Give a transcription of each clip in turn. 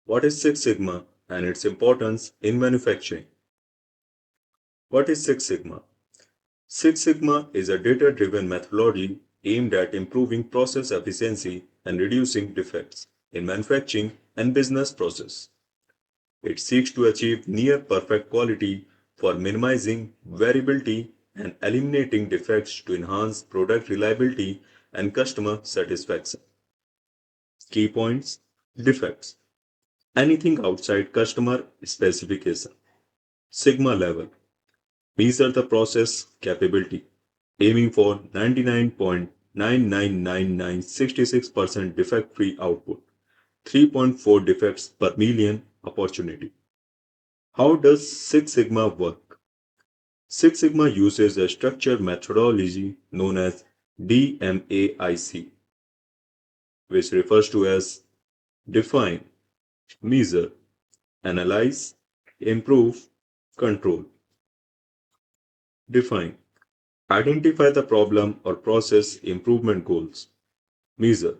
What is Six Sigma and its importance in manufacturing? What is Six Sigma? Six Sigma is a data-driven methodology aimed at improving process efficiency and reducing defects in manufacturing and business process. It seeks to achieve near perfect quality for minimizing variability and eliminating defects to enhance product reliability and customer satisfaction. Key points: defects. Anything outside customer specification. Sigma level. Measure the process capability, aiming for 99.99966% defect-free output, 3.4 defects per million opportunity. How does Six Sigma work? Six Sigma uses a structured methodology known as DMAIC, which refers to as define, measure, analyze, improve, control. Define. Identify the problem or process improvement goals. Measure.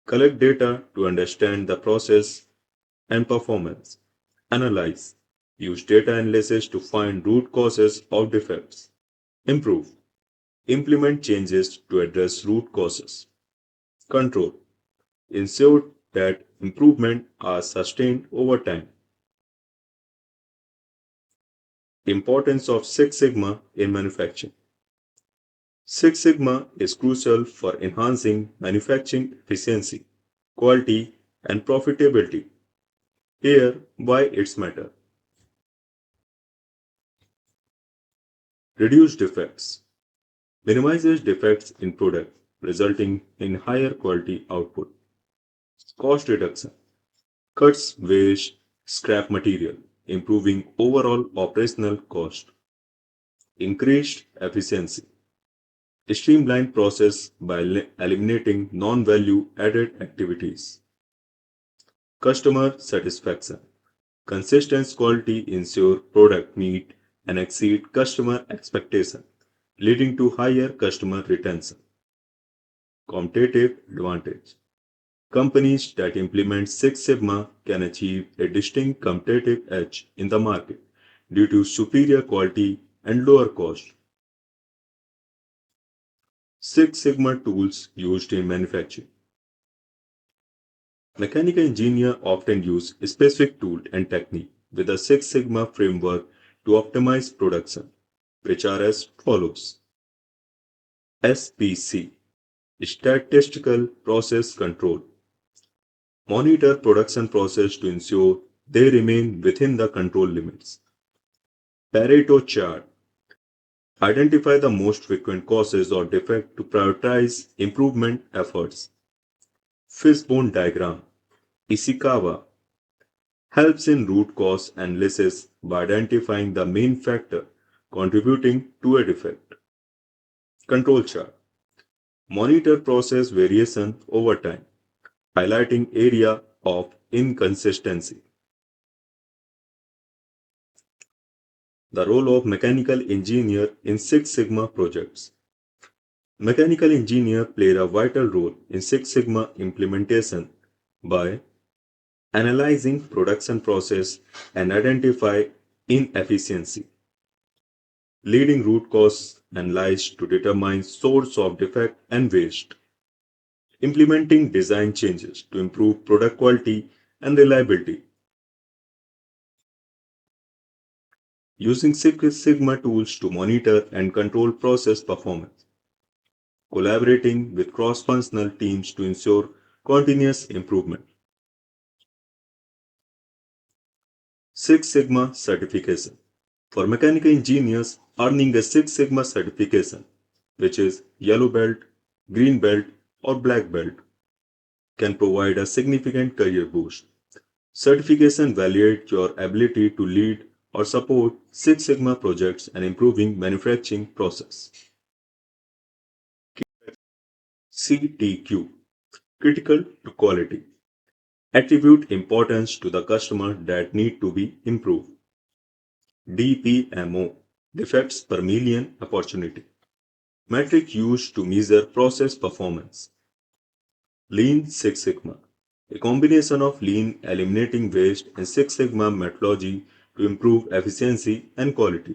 Collect data to understand the process and performance. Analyze. Use data analysis to find root causes of defects. Improve. Implement changes to address root causes. Control. Ensure that improvements are sustained over time. Importance of Six Sigma in manufacturing. Six Sigma is crucial for enhancing manufacturing efficiency, quality, and profitability. Here, why it's matter. Reduce defects. Minimizes defects in product, resulting in higher quality output. Cost reduction. Cuts waste, scrap material, improving overall operational cost. Increased efficiency. Streamline process by eliminating non-value added activities. Customer satisfaction. Consistent quality ensure product meet and exceed customer expectation, leading to higher customer retention. Competitive advantage. Companies that implement Six Sigma can achieve a distinct competitive edge in the market due to superior quality and lower cost. Six Sigma tools used in manufacturing. Mechanical engineers often use a specific tool and technique with a Six Sigma framework to optimize production, which are as follows. SPC, Statistical Process Control. Monitor production process to ensure they remain within the control limits. Pareto chart. Identify the most frequent causes or defect to prioritize improvement efforts. Fishbone diagram. Ishikawa helps in root cause analysis by identifying the main factor contributing to a defect. Control chart. Monitor process variation over time, highlighting area of inconsistency. The role of mechanical engineer in Six Sigma projects. Mechanical engineer play a vital role in Six Sigma implementation by analyzing production process and identify inefficiency, leading root cause analysis to determine source of defect and waste, implementing design changes to improve product quality and reliability, using Six Sigma tools to monitor and control process performance, collaborating with cross-functional teams to ensure continuous improvement. Six Sigma certification. For mechanical engineers, earning a Six Sigma certification, which is yellow belt, green belt, or black belt, can provide a significant career boost. Certification validates your ability to lead or support Six Sigma projects and improving manufacturing process. CTQ, critical to quality. Attribute importance to the customer that need to be improved. DPMO, defects per million opportunity. Metric used to measure process performance. Lean Six Sigma, A combination of lean eliminating waste and Six Sigma methodology to improve efficiency and quality.